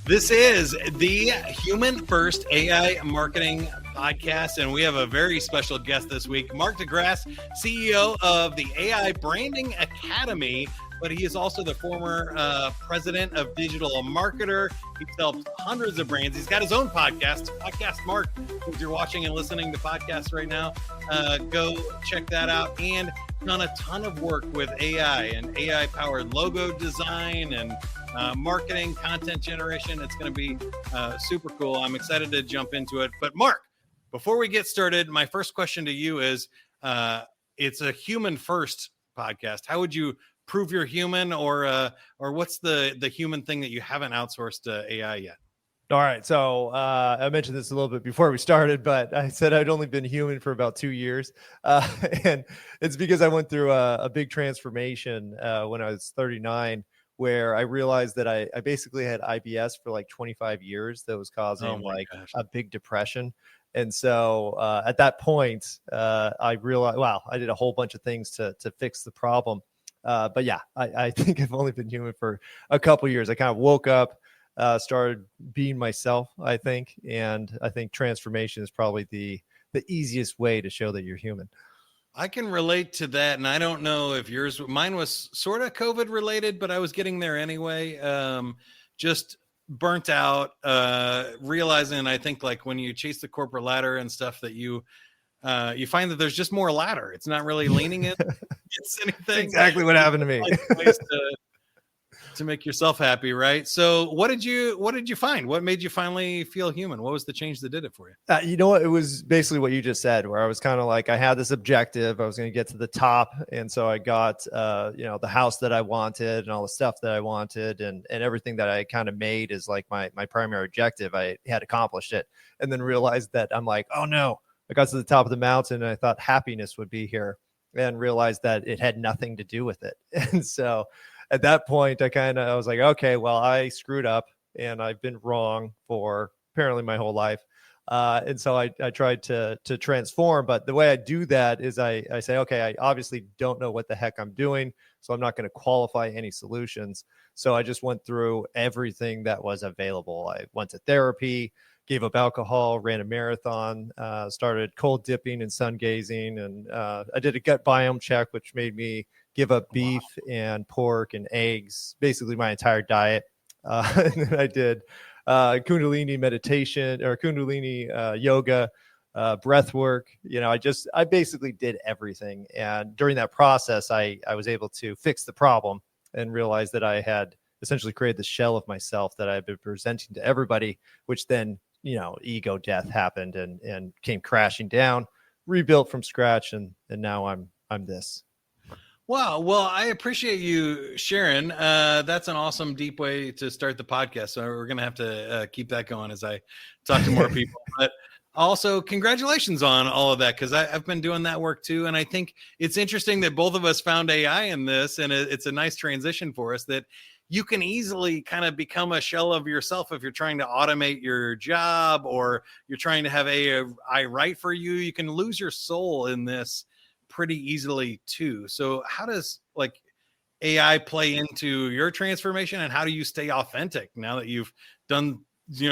This is the Human First AI Marketing Podcast, and we have a very special guest this week, Mark de Grasse, CEO of the AI Branding Academy, but he is also the former president of Digital Marketer. He's helped hundreds of brands. He's got his own podcast, Podcast Mark. If you're watching and listening to podcasts right now, go check that out. And done a ton of work with AI and AI-powered logo design and marketing, content generation. It's going to be super cool. I'm excited to jump into it. But Mark, before we get started, my first question to you is, it's a human first podcast. How would you prove you're human, or what's the human thing that you haven't outsourced to AI yet? All right. So I mentioned this a little bit before we started, but I said I'd only been human for about 2 years. And it's because I went through a big transformation when I was 39, where I realized that I basically had IBS for like 25 years that was causing a big depression. And so at that point, I realized, wow, I did a whole bunch of things to fix the problem. But yeah, I think I've only been human for a couple of years. I kind of woke up, started being myself, I think. And I think transformation is probably the easiest way to show that you're human. I can relate to that. And I don't know if mine was sort of COVID related, but I was getting there anyway. Just burnt out, realizing, I think, like when you chase the corporate ladder and stuff, that you find that there's just more ladder. It's not really leaning in. It's anything. Exactly what happened to me. To make yourself happy, right? So what did you find? What made you finally feel human? What was the change that did it for you? You know what? It was basically what you just said, where I was kind of like, I had this objective. I was going to get to the top. And so I got, the house that I wanted and all the stuff that I wanted and everything that I kind of made is like my primary objective. I had accomplished it and then realized that I'm like, oh no, I got to the top of the mountain and I thought happiness would be here, and realized that it had nothing to do with it. And so at that point, I was like, okay, well, I screwed up and I've been wrong for apparently my whole life. And so I tried to transform. But the way I do that is I say, okay, I obviously don't know what the heck I'm doing, so I'm not going to qualify any solutions. So I just went through everything that was available. I went to therapy, gave up alcohol, ran a marathon, started cold dipping and sun gazing. And I did a gut biome check, which made me give up beef and pork and eggs, basically my entire diet. And then I did Kundalini meditation or Kundalini yoga, breath work. I basically did everything. And during that process, I was able to fix the problem and realize that I had essentially created the shell of myself that I had been presenting to everybody, which then, ego death happened and came crashing down, rebuilt from scratch. And now I'm this. Wow. Well, I appreciate you sharing. That's an awesome, deep way to start the podcast. So we're going to have to keep that going as I talk to more people. But also, congratulations on all of that, because I've been doing that work too. And I think it's interesting that both of us found AI in this, and it's a nice transition for us, that you can easily kind of become a shell of yourself if you're trying to automate your job or you're trying to have AI write for you. You can lose your soul in this pretty easily too. So how does AI play into your transformation, and how do you stay authentic now that you've done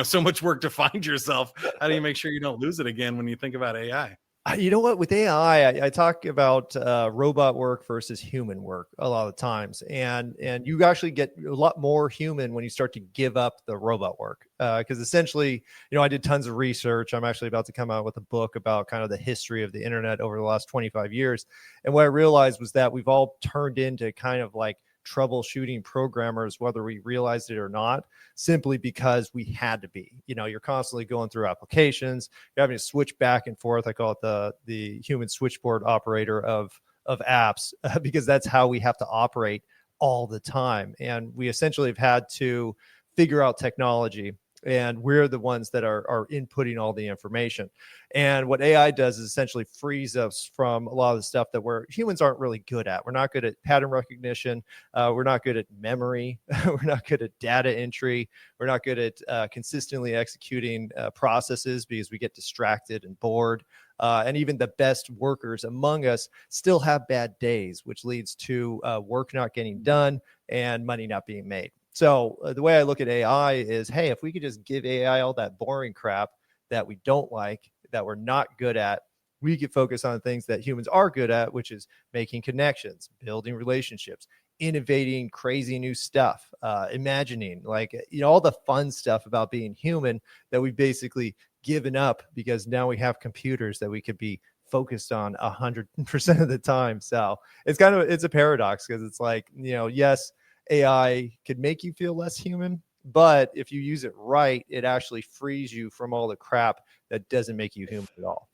so much work to find yourself? How do you make sure you don't lose it again when you think about AI? You know what? With AI, I talk about robot work versus human work a lot of times, and you actually get a lot more human when you start to give up the robot work. Because essentially, I did tons of research. I'm actually about to come out with a book about kind of the history of the internet over the last 25 years, and what I realized was that we've all turned into kind of like troubleshooting programmers, whether we realized it or not, simply because we had to be. You're constantly going through applications, you're having to switch back and forth. I call it the human switchboard operator of apps, because that's how we have to operate all the time. And we essentially have had to figure out technology, and we're the ones that are inputting all the information. And what AI does is essentially frees us from a lot of the stuff that humans aren't really good at. We're not good at pattern recognition. We're not good at memory. We're not good at data entry. We're not good at consistently executing processes, because we get distracted and bored. And even the best workers among us still have bad days, which leads to work not getting done and money not being made. So the way I look at AI is, hey, if we could just give AI all that boring crap that we don't like, that we're not good at, we could focus on things that humans are good at, which is making connections, building relationships, innovating crazy new stuff, imagining, like, all the fun stuff about being human that we've basically given up because now we have computers that we could be focused on 100% of the time. So it's a paradox, because it's like, yes, AI could make you feel less human, but if you use it right, it actually frees you from all the crap that doesn't make you human at all.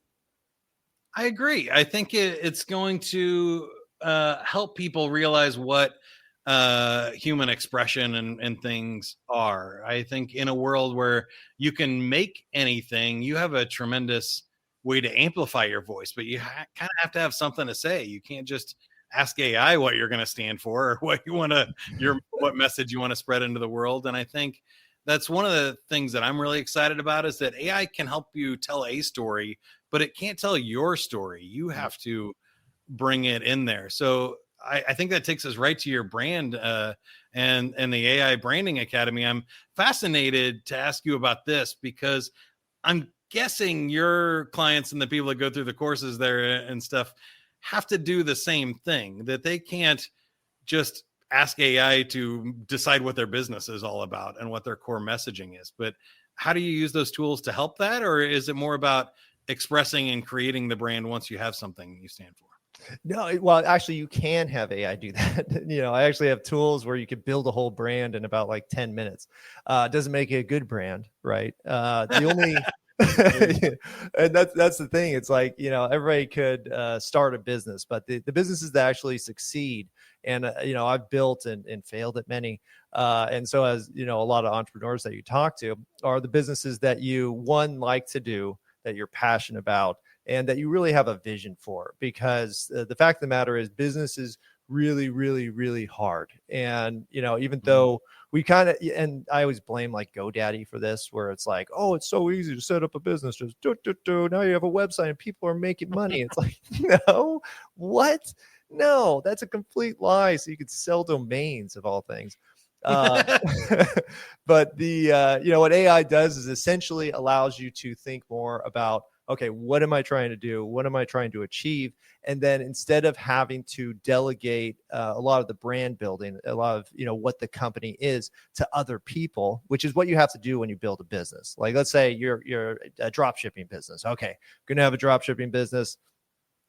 I agree. I think it's going to help people realize what human expression and things are. I think in a world where you can make anything, you have a tremendous way to amplify your voice, but you kind of have to have something to say. You can't just ask AI what you're going to stand for or what you want to what message you want to spread into the world. And I think that's one of the things that I'm really excited about, is that AI can help you tell a story, but it can't tell your story. You have to bring it in there. So I think that takes us right to your brand and the AI Branding Academy. I'm fascinated to ask you about this, because I'm guessing your clients and the people that go through the courses there and stuff have to do the same thing, that they can't just ask AI to decide what their business is all about and what their core messaging is. But how do you use those tools to help that? Or is it more about expressing and creating the brand once you have something you stand for? No, well, actually, you can have AI do that. I actually have tools where you could build a whole brand in about like 10 minutes. It doesn't make it a good brand, right? The only and that's the thing. It's like, everybody could start a business, but the businesses that actually succeed, and I've built and failed at many, and so, as a lot of entrepreneurs that you talk to, are the businesses that you like to do, that you're passionate about, and that you really have a vision for. Because the fact of the matter is, business is really, really, really hard. And, even though we kind of, and I always blame like GoDaddy for this, where it's like, oh, it's so easy to set up a business. Just now you have a website and people are making money. It's like, no, what? No, that's a complete lie. So you could sell domains, of all things. But what AI does is essentially allows you to think more about, okay, what am I trying to do? What am I trying to achieve? And then, instead of having to delegate a lot of the brand building, a lot of, what the company is, to other people, which is what you have to do when you build a business. Like, let's say you're a drop shipping business. Okay, going to have a drop shipping business.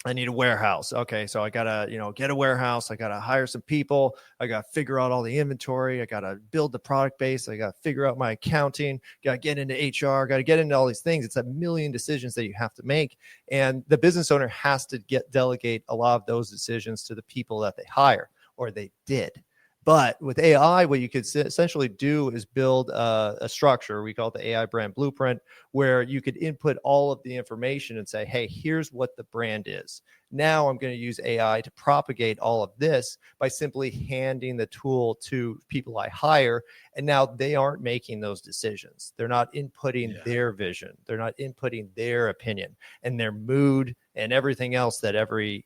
I need a warehouse. Okay, so I gotta, get a warehouse. I gotta hire some people. I gotta figure out all the inventory. I gotta build the product base. I gotta figure out my accounting. Gotta get into HR. Gotta get into all these things. It's a million decisions that you have to make, and the business owner has to delegate a lot of those decisions to the people that they hire, or they did. But with AI, what you could essentially do is build a structure. We call it the AI brand blueprint, where you could input all of the information and say, hey, here's what the brand is. Now I'm going to use AI to propagate all of this by simply handing the tool to people I hire. And now they aren't making those decisions. They're not inputting their vision. They're not inputting their opinion and their mood and everything else that every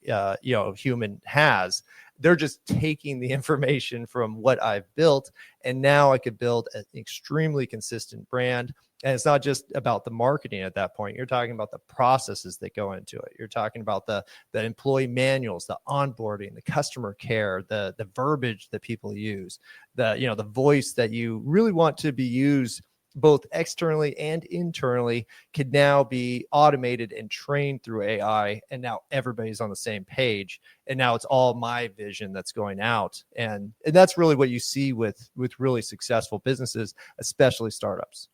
human has. They're just taking the information from what I've built, and now I could build an extremely consistent brand. And it's not just about the marketing at that point. You're talking about the processes that go into it. You're talking about the employee manuals, the onboarding, the customer care, the verbiage that people use, the voice that you really want to be used both externally and internally, could now be automated and trained through AI. And now everybody's on the same page. And now it's all my vision that's going out. And that's really what you see with really successful businesses, especially startups.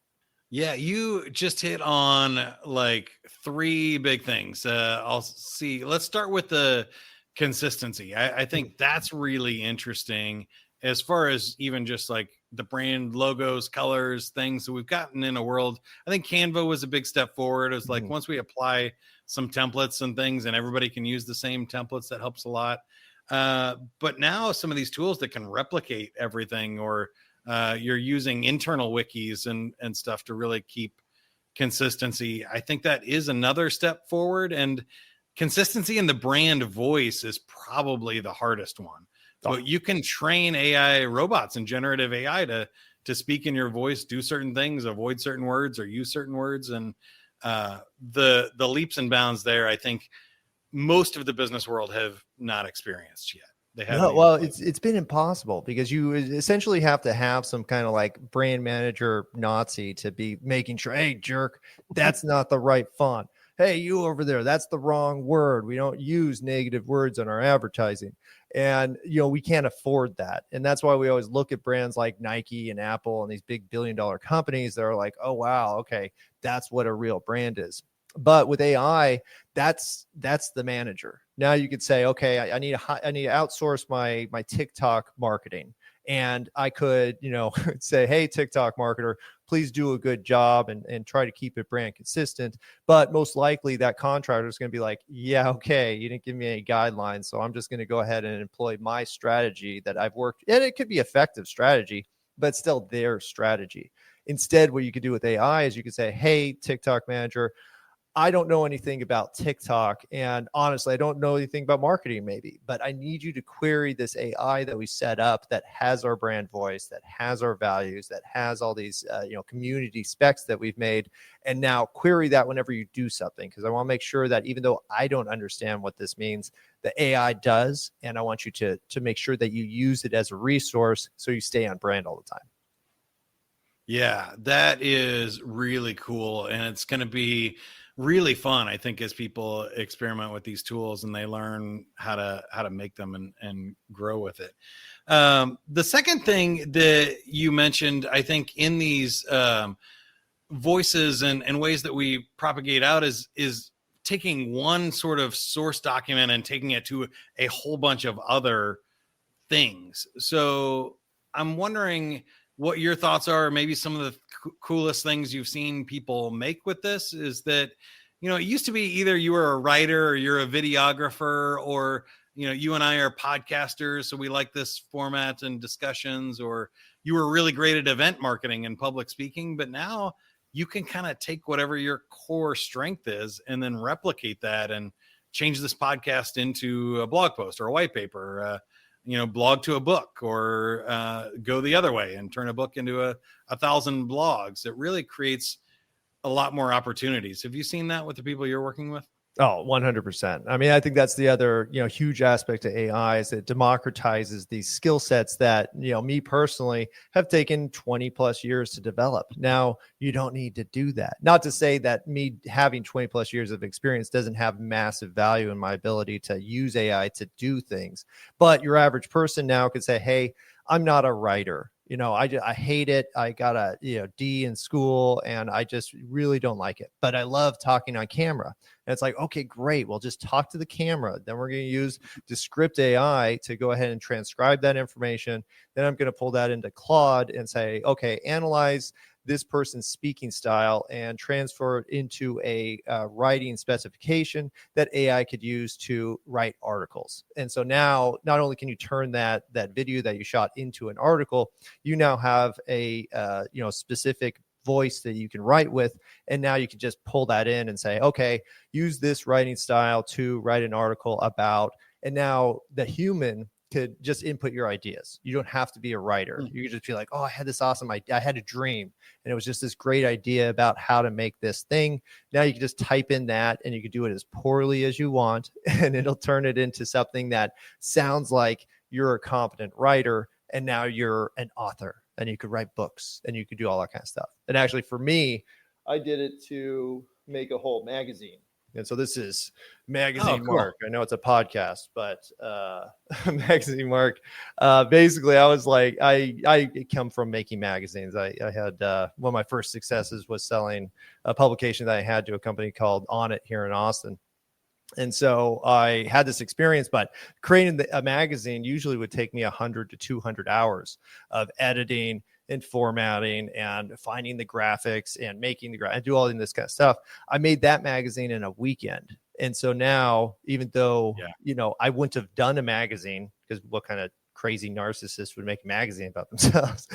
Yeah, you just hit on like three big things. Let's start with the consistency. I think that's really interesting, as far as even just like the brand logos, colors, things that we've gotten in a world. I think Canva was a big step forward. It was like, once we apply some templates and things and everybody can use the same templates, that helps a lot. But now some of these tools that can replicate everything, or you're using internal wikis and stuff to really keep consistency. I think that is another step forward. And consistency in the brand voice is probably the hardest one, but you can train AI robots and generative AI to speak in your voice, do certain things, avoid certain words, or use certain words. And the leaps and bounds there, I think most of the business world have not experienced yet. They haven't. No, well, it's been impossible because you essentially have to have some kind of like brand manager Nazi to be making sure, hey, jerk, that's not the right font. Hey, you over there, that's the wrong word. We don't use negative words in our advertising. And, we can't afford that. And that's why we always look at brands like Nike and Apple and these big billion-dollar companies that are like, oh, wow, okay, that's what a real brand is. But with AI, that's the manager. Now you could say, okay, I need to outsource my TikTok marketing. And I could, say, hey, TikTok marketer, please do a good job and try to keep it brand consistent. But most likely that contractor is going to be like, yeah, okay, you didn't give me any guidelines. So I'm just going to go ahead and employ my strategy that I've worked. And it could be effective strategy, but still their strategy. Instead, what you could do with AI is you could say, hey, TikTok manager, I don't know anything about TikTok. And honestly, I don't know anything about marketing maybe, but I need you to query this AI that we set up that has our brand voice, that has our values, that has all these, community specs that we've made. And now query that whenever you do something, because I want to make sure that even though I don't understand what this means, the AI does. And I want you to make sure that you use it as a resource so you stay on brand all the time. Yeah, that is really cool. And it's going to be really fun, I think, as people experiment with these tools and they learn how to make them and grow with it. The second thing that you mentioned, I think, in these voices and ways that we propagate out is taking one sort of source document and taking it to a whole bunch of other things. So I'm wondering what your thoughts are. Maybe some of the coolest things you've seen people make with this is that, it used to be either you were a writer or you're a videographer, or, you and I are podcasters, so we like this format and discussions, or you were really great at event marketing and public speaking. But now you can kind of take whatever your core strength is and then replicate that and change this podcast into a blog post or a white paper, blog to a book, or go the other way and turn a book into a 1,000 blogs. It really creates a lot more opportunities. Have you seen that with the people you're working with? Oh, 100%. I mean, I think that's the other, huge aspect of AI is it democratizes these skill sets that, me personally have taken 20 plus years to develop. Now you don't need to do that. Not to say that me having 20 plus years of experience doesn't have massive value in my ability to use AI to do things. But your average person now could say, hey, I'm not a writer. I hate it. I got a D in school and I just really don't like it, but I love talking on camera. And it's like, okay, great. Well, just talk to the camera. Then we're going to use Descript AI to go ahead and transcribe that information. Then I'm going to pull that into Claude and say, okay, analyze this person's speaking style and transfer it into a writing specification that AI could use to write articles. And so now not only can you turn that video that you shot into an article, you now have a specific voice that you can write with. And now you can just pull that in and say, okay, use this writing style to write an article about, and now the human could just input your ideas. You don't have to be a writer. You could just be like, oh, I had this awesome idea. I had a dream. And it was just this great idea about how to make this thing. Now you can just type in that and you can do it as poorly as you want. And it'll turn it into something that sounds like you're a competent writer. And now you're an author and you could write books and you could do all that kind of stuff. And actually for me, I did it to make a whole magazine. And so this is Magazine Mark. I know it's a podcast, but Magazine Mark. Basically, I was like, I come from making magazines. I had one of my first successes was selling a publication that I had to a company called On It here in Austin. And so I had this experience, but creating a magazine usually would take me 100 to 200 hours of editing and formatting and finding the graphics and making and do all in this kind of stuff. I made that magazine in a weekend. And so now, even though, I wouldn't have done a magazine, because what kind of crazy narcissist would make a magazine about themselves?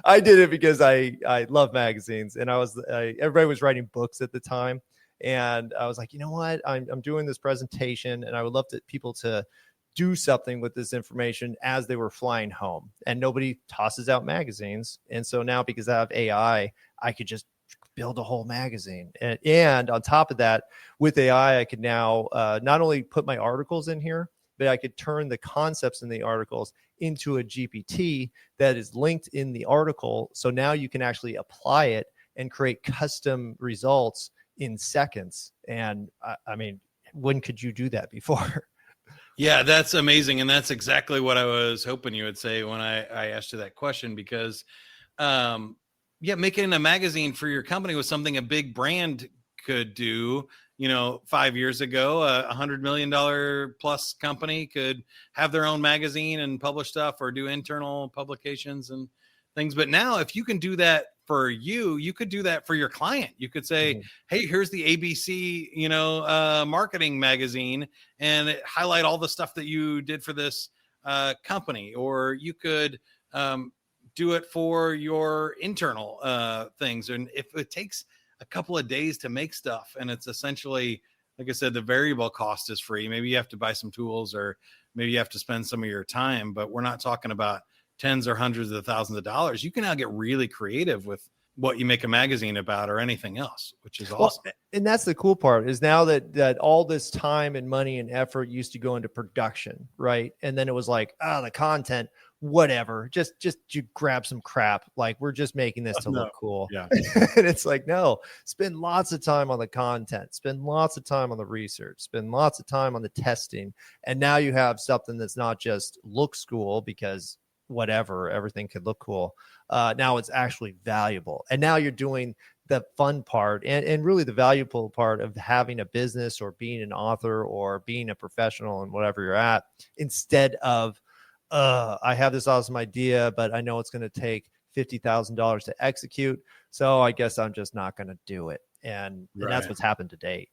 I did it because I love magazines, and everybody was writing books at the time. And I was like, you know what? I'm doing this presentation and I would love people to do something with this information as they were flying home. And nobody tosses out magazines. And so now, because I have AI, I could just build a whole magazine. And on top of that, with AI, I could now not only put my articles in here, but I could turn the concepts in the articles into a GPT that is linked in the article. So now you can actually apply it and create custom results in seconds. And I mean, when could you do that before? Yeah, that's amazing. And that's exactly what I was hoping you would say when I asked you that question, because making a magazine for your company was something a big brand could do. 5 years ago, a $100 million plus company could have their own magazine and publish stuff or do internal publications and things. But now, if you can do that for you could do that for your client. You could say, hey, here's the ABC, marketing magazine, and highlight all the stuff that you did for this company. Or you could do it for your internal things. And if it takes a couple of days to make stuff, and it's essentially, like I said, the variable cost is free. Maybe you have to buy some tools, or maybe you have to spend some of your time, but we're not talking about tens or hundreds of thousands of dollars. You can now get really creative with what you make a magazine about or anything else, which is awesome. Well, and that's the cool part, is now that all this time and money and effort used to go into production, right? And then it was like, the content, whatever, just you grab some crap. Like, we're just making this to look cool. Yeah. And it's like, no, spend lots of time on the content, spend lots of time on the research, spend lots of time on the testing. And now you have something that's not just looks cool because whatever, everything could look cool. Now it's actually valuable. And now you're doing the fun part and really the valuable part of having a business or being an author or being a professional and whatever you're at, instead of, I have this awesome idea, but I know it's going to take $50,000 to execute. So I guess I'm just not going to do it. And that's what's happened to date.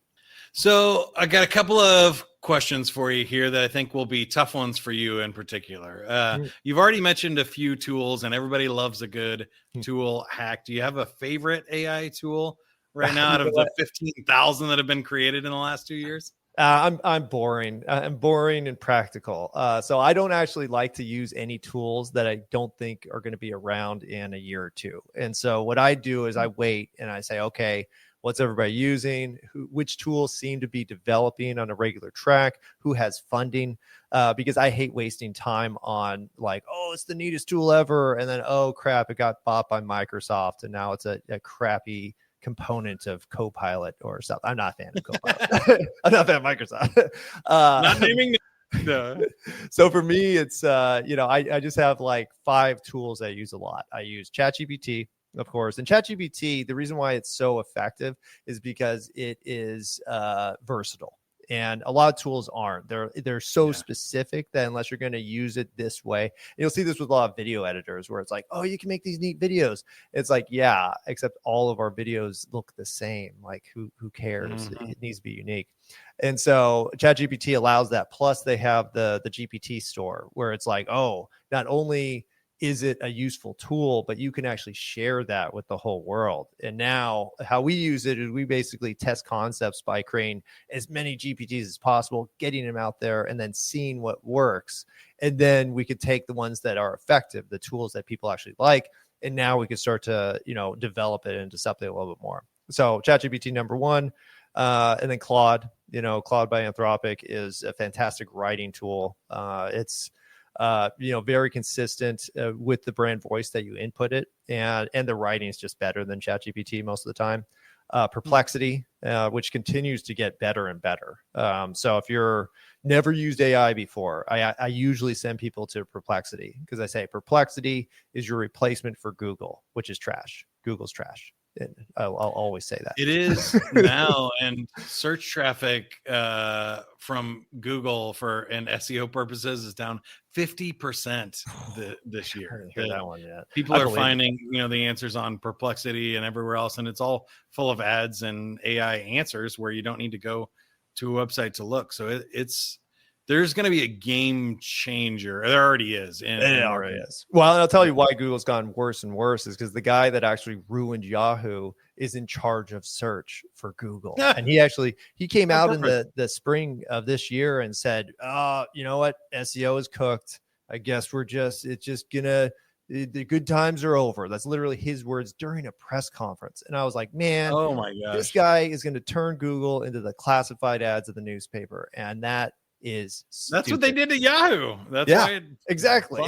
So I got a couple of questions for you here that I think will be tough ones for you in particular. You've already mentioned a few tools, and everybody loves a good tool hack. Do you have a favorite AI tool right now out of the 15,000 that have been created in the last 2 years? I'm boring. I'm boring and practical. So I don't actually like to use any tools that I don't think are going to be around in a year or two. And so what I do is I wait and I say, okay, what's everybody using? Which tools seem to be developing on a regular track? Who has funding? Because I hate wasting time on like, oh, it's the neatest tool ever. And then, oh, crap, it got bought by Microsoft. And now it's a crappy component of Copilot or something. I'm not a fan of Copilot. I'm not a fan of Microsoft. Not naming no. So for me, it's, I just have like 5 tools I use a lot. I use ChatGPT, of course. And ChatGPT, the reason why it's so effective is because it is versatile. And a lot of tools aren't. They're so specific that unless you're going to use it this way, and you'll see this with a lot of video editors where it's like, oh, you can make these neat videos. It's like, yeah, except all of our videos look the same. Like, who cares? It needs to be unique. And so ChatGPT allows that. Plus, they have the GPT store where it's like, oh, not only is it a useful tool, but you can actually share that with the whole world. And now how we use it is we basically test concepts by creating as many GPTs as possible, getting them out there, and then seeing what works. And then we could take the ones that are effective, the tools that people actually like, and now we could start to, develop it into something a little bit more. So ChatGPT number 1, and then Claude, Claude by Anthropic is a fantastic writing tool. It's very consistent with the brand voice that you input it, and the writing is just better than ChatGPT most of the time. Perplexity, which continues to get better and better. So if you're never used AI before, I usually send people to Perplexity because I say Perplexity is your replacement for Google, which is trash. Google's trash. And I'll always say that. It is now, and search traffic from Google for and SEO purposes is down 50% this year. I didn't hear that one yet. People are finding the answers on Perplexity and everywhere else, and it's all full of ads and AI answers where you don't need to go to a website to look. So it's there's going to be a game changer. There already is. It already is. Well, and I'll tell you why Google's gone worse and worse is because the guy that actually ruined Yahoo is in charge of search for Google. And he came out in the spring of this year and said, you know what? SEO is cooked. I guess the good times are over. That's literally his words during a press conference. And I was like, man, oh my gosh, this guy is going to turn Google into the classified ads of the newspaper. And that's what they did to Yahoo. That's why exactly.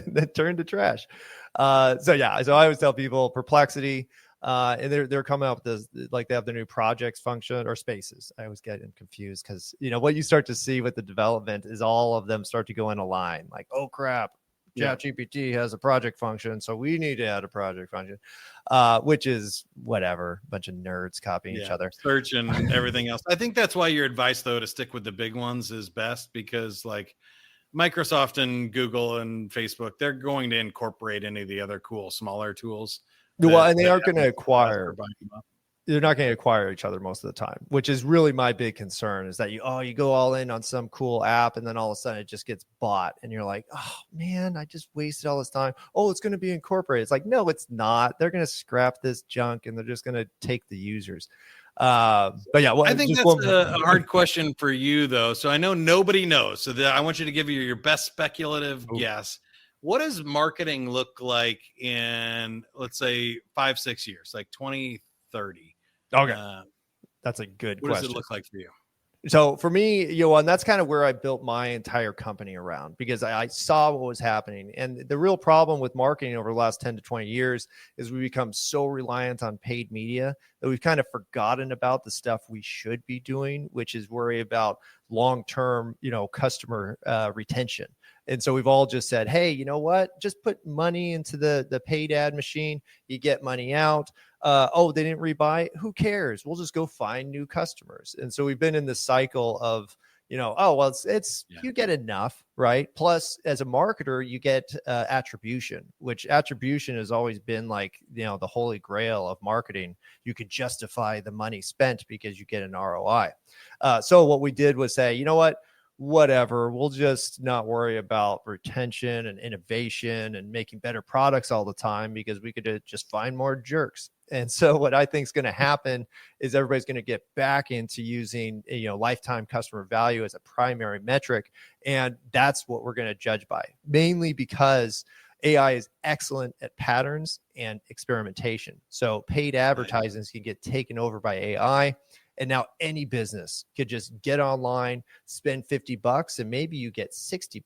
That turned to trash. So I always tell people Perplexity, and they're coming up with this, like they have the new projects function or spaces. I always get confused because what you start to see with the development is all of them start to go in a line. Like, oh crap, ChatGPT has a project function, so we need to add a project function, which is whatever, a bunch of nerds copying each other. Search and everything else. I think that's why your advice, though, to stick with the big ones is best, because like Microsoft and Google and Facebook, they're going to incorporate any of the other cool, smaller tools. And they aren't going to acquire. They're not going to acquire each other most of the time, which is really my big concern, is that you go all in on some cool app and then all of a sudden it just gets bought and you're like, oh man, I just wasted all this time. Oh, it's going to be incorporated. It's like, no, it's not. They're going to scrap this junk and they're just going to take the users. I think that's a hard question for you though. So I know nobody knows. So I want you to give your best speculative guess. What does marketing look like in, let's say, 5-6 years, like 2030? Okay. That's a good question. What does it look like for you? So for me, and that's kind of where I built my entire company around, because I saw what was happening. And the real problem with marketing over the last 10 to 20 years is we become so reliant on paid media that we've kind of forgotten about the stuff we should be doing, which is worry about long-term, customer retention. And so we've all just said, hey, you know what? Just put money into the paid ad machine. You get money out. They didn't rebuy. Who cares? We'll just go find new customers. And so we've been in this cycle of, you get enough, right? Plus, as a marketer, you get attribution, which attribution has always been like, the holy grail of marketing. You could justify the money spent because you get an ROI. So what we did was say, you know what? Whatever, we'll just not worry about retention and innovation and making better products all the time, because we could just find more jerks. And so what I think is going to happen is everybody's going to get back into using, lifetime customer value as a primary metric. And that's what we're going to judge by, mainly because AI is excellent at patterns and experimentation. So paid advertisements can get taken over by AI. And now any business could just get online, spend $50, and maybe you get $60.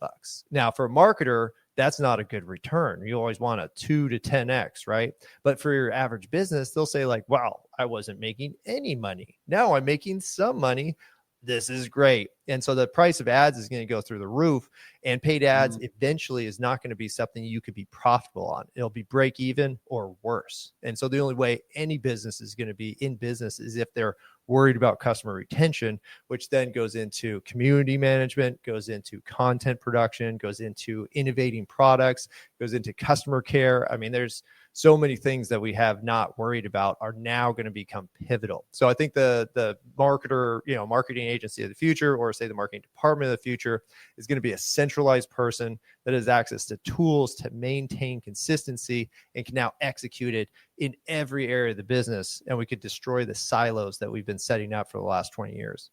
Now, for a marketer, that's not a good return. You always want a 2 to 10x, right? But for your average business, they'll say like, wow, I wasn't making any money. Now I'm making some money. This is great. And so the price of ads is going to go through the roof, and paid ads eventually is not going to be something you could be profitable on. It'll be break even or worse. And so the only way any business is going to be in business is if they're worried about customer retention, which then goes into community management, goes into content production, goes into innovating products, goes into customer care. I mean, there's so many things that we have not worried about are now going to become pivotal. So I think the marketer, marketing agency of the future, or say the marketing department of the future, is going to be a centralized person that has access to tools to maintain consistency and can now execute it in every area of the business. And we could destroy the silos that we've been setting up for the last 20 years.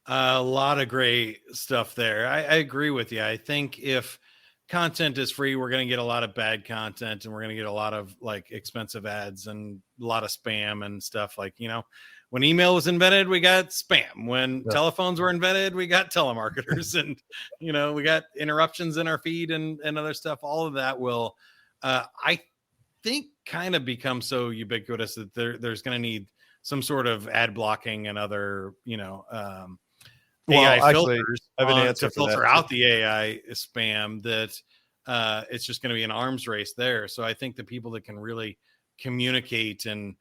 A lot of great stuff there. I agree with you. I think if content is free, we're going to get a lot of bad content, and we're going to get a lot of like expensive ads and a lot of spam and stuff. Like, when email was invented, we got spam. When telephones were invented, we got telemarketers, and, we got interruptions in our feed and other stuff. All of that will, I think, kind of become so ubiquitous that there's going to need some sort of ad blocking and other, AI filters I have an answer to filter out the AI spam, that it's just going to be an arms race there. So I think the people that can really communicate and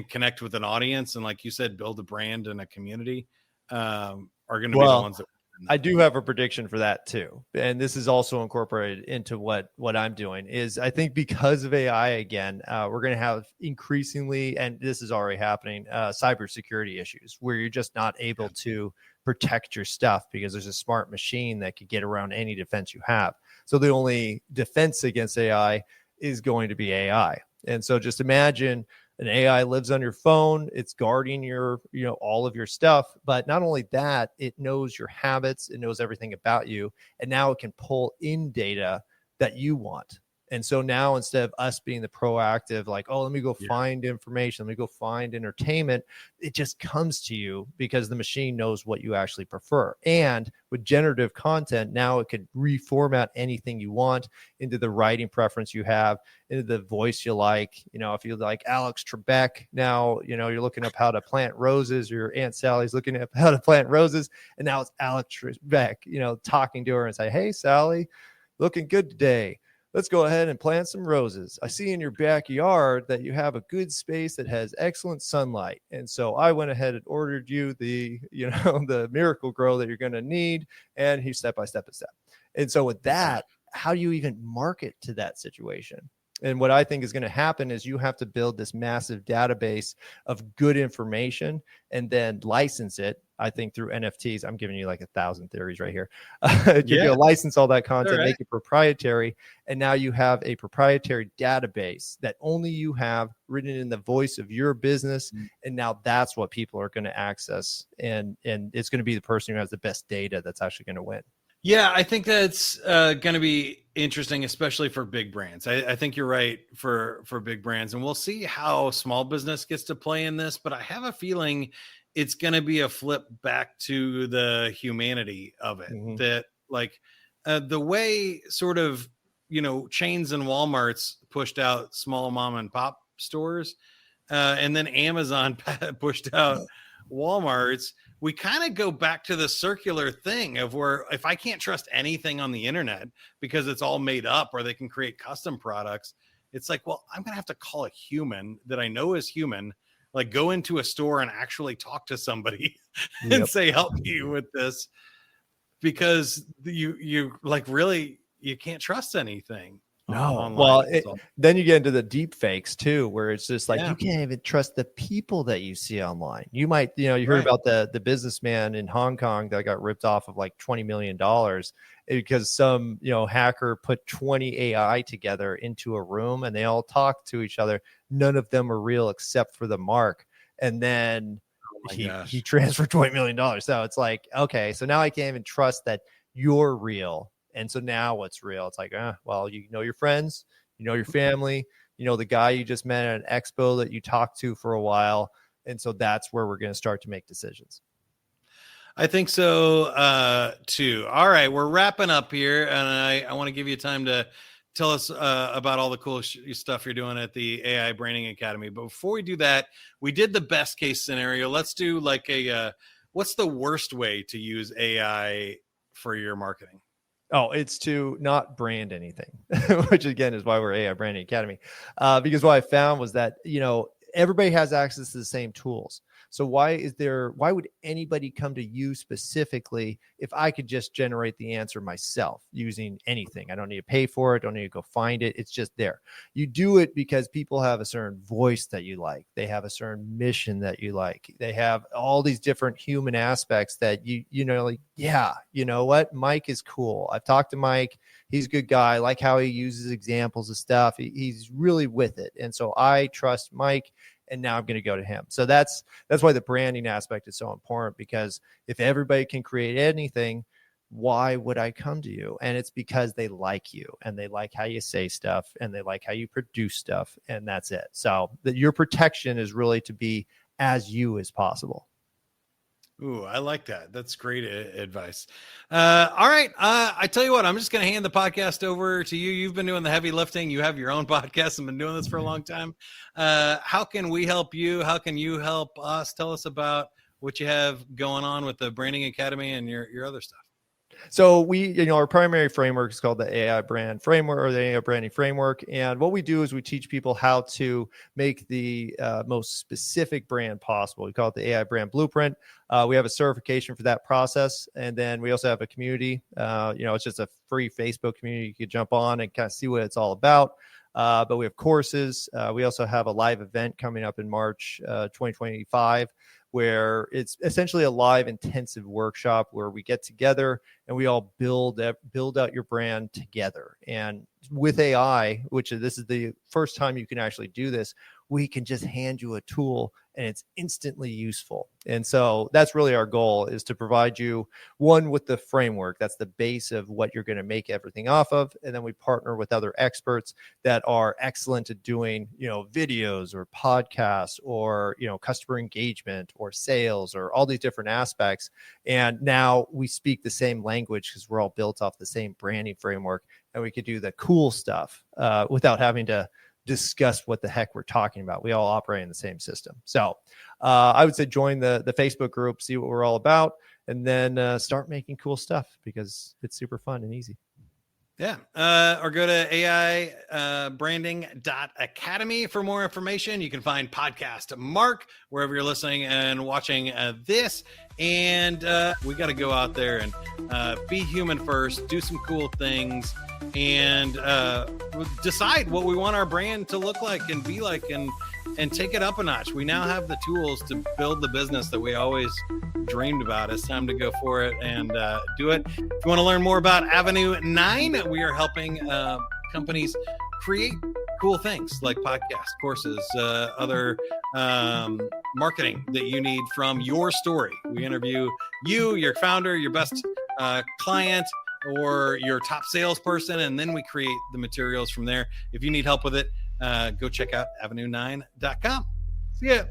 connect with an audience, and like you said, build a brand and a community, are going to be the ones that. I do have a prediction for that too. And this is also incorporated into what I'm doing. Is I think because of AI, again, we're going to have increasingly, and this is already happening, cybersecurity issues where you're just not able to protect your stuff because there's a smart machine that could get around any defense you have. So the only defense against AI is going to be AI. And so just imagine an AI lives on your phone. It's guarding your, all of your stuff. But not only that, it knows your habits. It knows everything about you. And now it can pull in data that you want. And so now instead of us being the proactive, like, oh, let me go find information, let me go find entertainment, it just comes to you because the machine knows what you actually prefer. And with generative content, now it could reformat anything you want into the writing preference you have, into the voice you like. If you like Alex Trebek, now, you're looking up how to plant roses, or your Aunt Sally's looking up how to plant roses. And now it's Alex Trebek, talking to her and say, hey, Sally, looking good today. Let's go ahead and plant some roses. I see in your backyard that you have a good space that has excellent sunlight. And so I went ahead and ordered you the, the miracle grow that you're going to need. And he's step by step. And so with that, how do you even market to that situation? And what I think is going to happen is you have to build this massive database of good information and then license it. I think through NFTs, I'm giving you like 1,000 theories right here. You license all that content, make it proprietary. And now you have a proprietary database that only you have written in the voice of your business. And now that's what people are going to access. And it's going to be the person who has the best data that's actually going to win. Yeah, I think that's going to be interesting, especially for big brands. I think you're right for big brands, and we'll see how small business gets to play in this. But I have a feeling it's going to be a flip back to the humanity of it. That like the way sort of, chains and Walmarts pushed out small mom and pop stores, and then Amazon pushed out Walmarts. We kind of go back to the circular thing of where if I can't trust anything on the internet because it's all made up or they can create custom products, it's like, well, I'm going to have to call a human that I know is human, like go into a store and actually talk to somebody and say, help me with this, because you like really, you can't trust anything. No. Well, then you get into the deep fakes too, where it's just like, you can't even trust the people that you see online. You might, you heard about the businessman in Hong Kong that got ripped off of like $20 million because some, hacker put 20 AI together into a room and they all talked to each other. None of them are real except for the Mark. And then he transferred $20 million. So it's like, okay, so now I can't even trust that you're real. And so now what's real? It's like, well, your friends, your family, the guy you just met at an expo that you talked to for a while. And so that's where we're going to start to make decisions. I think so, too. All right, we're wrapping up here. And I want to give you time to tell us about all the cool stuff you're doing at the AI Branding Academy. But before we do that, we did the best case scenario. Let's do like what's the worst way to use AI for your marketing? Oh, it's to not brand anything, which again is why we're AI Branding Academy. Because what I found was that, everybody has access to the same tools. So why would anybody come to you specifically if I could just generate the answer myself using anything? I don't need to pay for it. Don't need to go find it. It's just there. You do it because people have a certain voice that you like. They have a certain mission that you like. They have all these different human aspects that you know what? Mike is cool. I've talked to Mike. He's a good guy. I like how he uses examples of stuff. He's really with it. And so I trust Mike. And now I'm going to go to him. So that's why the branding aspect is so important, because if everybody can create anything, why would I come to you? And it's because they like you and they like how you say stuff and they like how you produce stuff. And that's it. So your protection is really to be as you as possible. Ooh, I like that. That's great advice. All right. I tell you what, I'm just going to hand the podcast over to you. You've been doing the heavy lifting. You have your own podcast and been doing this for a long time. How can we help you? How can you help us? Tell us about what you have going on with the Branding Academy and your other stuff. So we, our primary framework is called the AI Brand Framework, or the AI Branding Framework. And what we do is we teach people how to make the most specific brand possible. We call it the AI Brand Blueprint. We have a certification for that process. And then we also have a community. It's just a free Facebook community you can jump on and kind of see what it's all about. But we have courses. We also have a live event coming up in March 2025. where it's essentially a live intensive workshop where we get together and we all build out your brand together. And with AI, which this is the first time you can actually do this, we can just hand you a tool and it's instantly useful. And so that's really our goal, is to provide you one with the framework. That's the base of what you're going to make everything off of. And then we partner with other experts that are excellent at doing, videos or podcasts or, customer engagement or sales or all these different aspects. And now we speak the same language because we're all built off the same branding framework, and we could do the cool stuff without having to discuss what the heck we're talking about. We all operate in the same system. So I would say join the Facebook group, see what we're all about, and then start making cool stuff because it's super fun and easy. Yeah. Or go to aibranding.academy for more information. You can find podcast Mark wherever you're listening and watching this. And we got to go out there and be human first, do some cool things, and decide what we want our brand to look like and be like, and take it up a notch. We now have the tools to build the business that we always dreamed about. It's time to go for it and do it. If you want to learn more about Avenue 9, we are helping companies create cool things like podcasts, courses, other marketing that you need from your story. We interview you, your founder, your best client, or your top salesperson, and then we create the materials from there. If you need help with it, go check out avenue9.com. See ya.